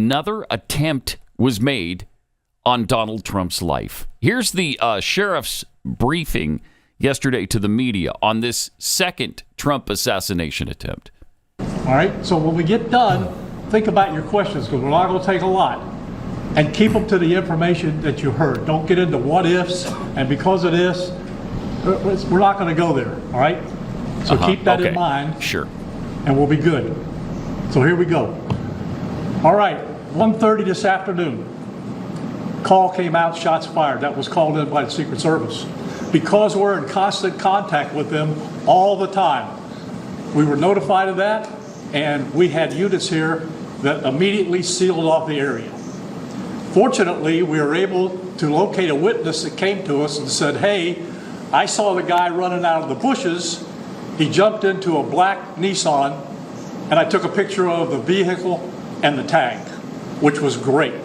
another attempt was made on Donald Trump's life. Here's the sheriff's briefing yesterday to the media on this second Trump assassination attempt. All right, so when we get done, think about your questions, because we're not going to take a lot. And keep them to the information that you heard. Don't get into what ifs, and because of this, we're not going to go there, all right? So keep that in mind. Sure. And we'll be good. So here we go. All right, 1:30 this afternoon. Call came out, shots fired. That was called in by the Secret Service. Because we're in constant contact with them all the time, we were notified of that, and we had units here that immediately sealed off the area. Fortunately, we were able to locate a witness that came to us and said, hey, I saw the guy running out of the bushes. He jumped into a black Nissan, and I took a picture of the vehicle and the tag, which was great.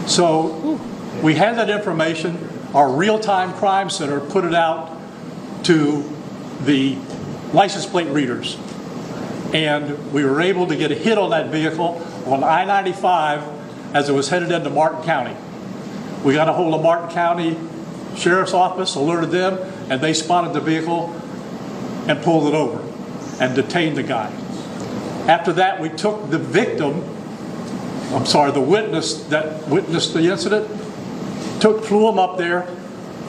So we had that information. Our real-time crime center put it out to the license plate readers. And we were able to get a hit on that vehicle on I-95 as it was headed into Martin County. We got a hold of Martin County Sheriff's Office, alerted them, and they spotted the vehicle and pulled it over and detained the guy. After that, we took the the witness that witnessed the incident, flew him up there,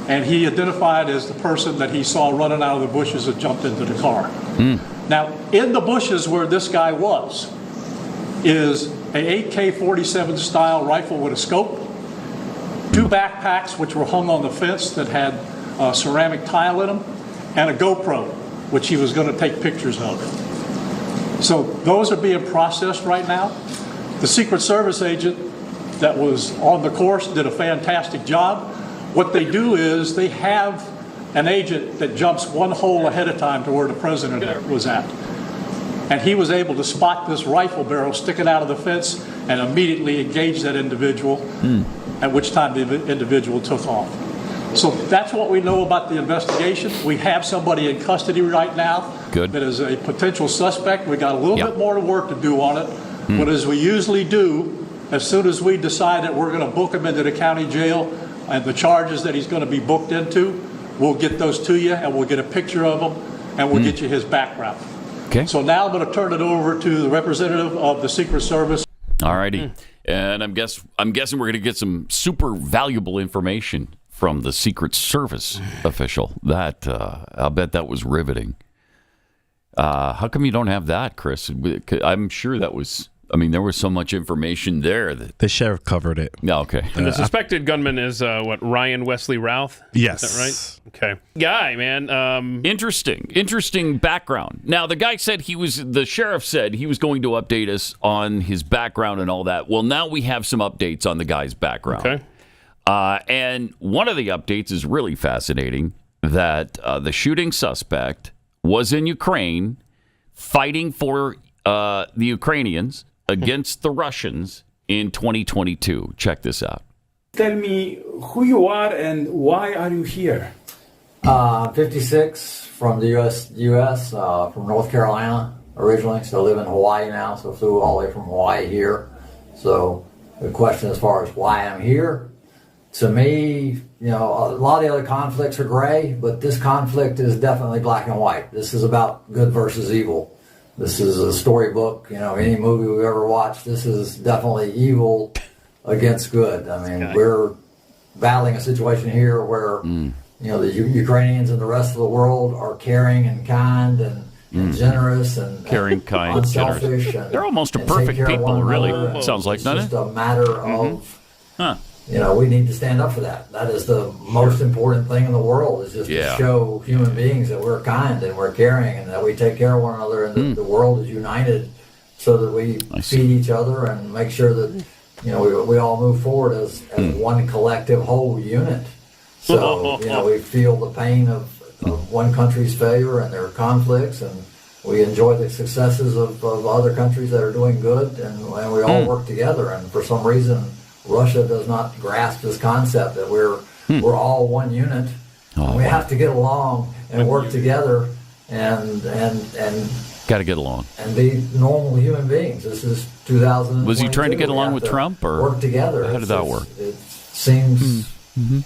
and he identified as the person that he saw running out of the bushes and jumped into the car. Now, in the bushes where this guy was is a AK-47 style rifle with a scope, 2 backpacks which were hung on the fence that had ceramic tile in them, and a GoPro, which he was going to take pictures of. So those are being processed right now. The Secret Service agent that was on the course did a fantastic job. What they do is they have an agent that jumps one hole ahead of time to where the president was at. And he was able to spot this rifle barrel sticking out of the fence and immediately engage that individual, at which time the individual took off. So that's what we know about the investigation. We have somebody in custody right now that is a potential suspect. We got a little bit more work to do on it. But as we usually do, as soon as we decide that we're going to book him into the county jail and the charges that he's going to be booked into, we'll get those to you and we'll get a picture of him and we'll get you his background. Okay. So now I'm going to turn it over to the representative of the Secret Service. All righty. And I'm guessing we're going to get some super valuable information from the Secret Service official. That I'll bet that was riveting. How come you don't have that, Chris? I'm sure that was... I mean, there was so much information there that the sheriff covered it. Yeah, okay. And the suspected gunman is Ryan Wesley Routh? Yes. Is that right? Okay. Guy, man. Interesting background. Now, the guy said the sheriff said he was going to update us on his background and all that. Well, now we have some updates on the guy's background. Okay. And one of the updates is really fascinating, that the shooting suspect was in Ukraine fighting for the Ukrainians against the Russians in 2022. Check this out. Tell me who you are and why are you here? 56 from the U.S., from North Carolina originally, so I live in Hawaii now, so flew all the way from Hawaii here. So the question as far as why I'm here, to me, a lot of the other conflicts are gray, but this conflict is definitely black and white. This is about good versus evil. This is a storybook, any movie we've ever watched, this is definitely evil against good. I mean, we're battling a situation here where, the Ukrainians and the rest of the world are caring and kind and generous and caring, kind, unselfish. generous. They're almost a perfect people, really. Sounds like, doesn't it? It's just a matter of, we need to stand up for that. That is the most important thing in the world, is just to show human beings that we're kind and we're caring and that we take care of one another and that the world is united so that we feed each other and make sure that, we all move forward as one collective whole unit. So, we feel the pain of one country's failure and their conflicts, and we enjoy the successes of other countries that are doing good, and we all work together. And for some reason, Russia does not grasp this concept that we're all one unit. We have to get along and work together and got to get along and be normal human beings. This is 2022. Was he trying to get We along have with to Trump, or work together? how did that work? It seems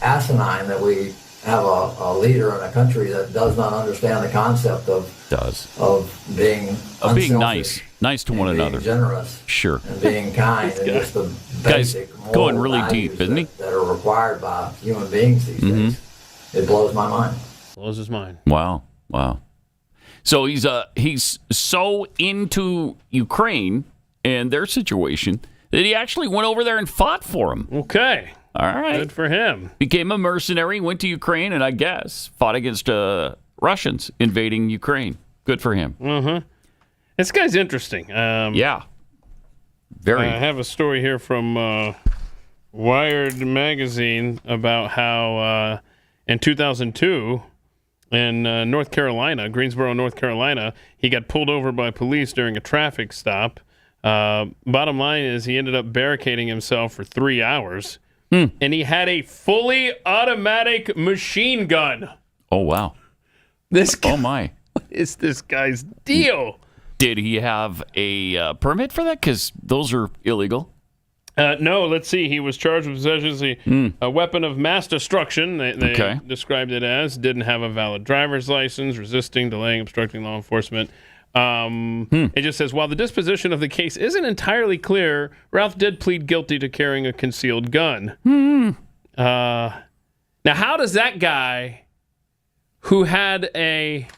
asinine that we have a leader in a country that does not understand the concept of being nice to one another, generous, sure, and being kind, and just the basic guy's going really values deep, isn't he? that are required by human beings these days. It blows my mind. Blows his mind. Wow. So he's so into Ukraine and their situation that he actually went over there and fought for them. Okay. All right. Good for him. Became a mercenary, went to Ukraine, and I guess fought against Russians invading Ukraine. Good for him. Mm-hmm. This guy's interesting. Yeah. Very. I have a story here from Wired magazine about how in 2002 in North Carolina, Greensboro, North Carolina, he got pulled over by police during a traffic stop. Bottom line is he ended up barricading himself for 3 hours. And he had a fully automatic machine gun. Oh, wow. Oh, my. What is this guy's deal? Did he have a permit for that? Because those are illegal. No, let's see. He was charged with possession of a weapon of mass destruction. They described it as. Didn't have a valid driver's license, resisting, delaying, obstructing law enforcement. It just says, while the disposition of the case isn't entirely clear, Routh did plead guilty to carrying a concealed gun. Now, how does that guy who had a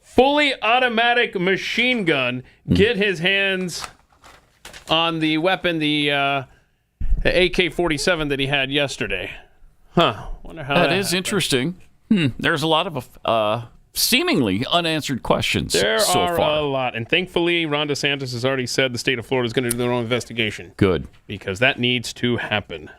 fully automatic machine gun get his hands on the weapon, the AK-47 that he had yesterday? Wonder how that is happened. Interesting. There's a lot of seemingly unanswered questions There so are far. a lot. And thankfully, Ron DeSantis has already said the state of Florida is going to do their own investigation. Good. Because that needs to happen.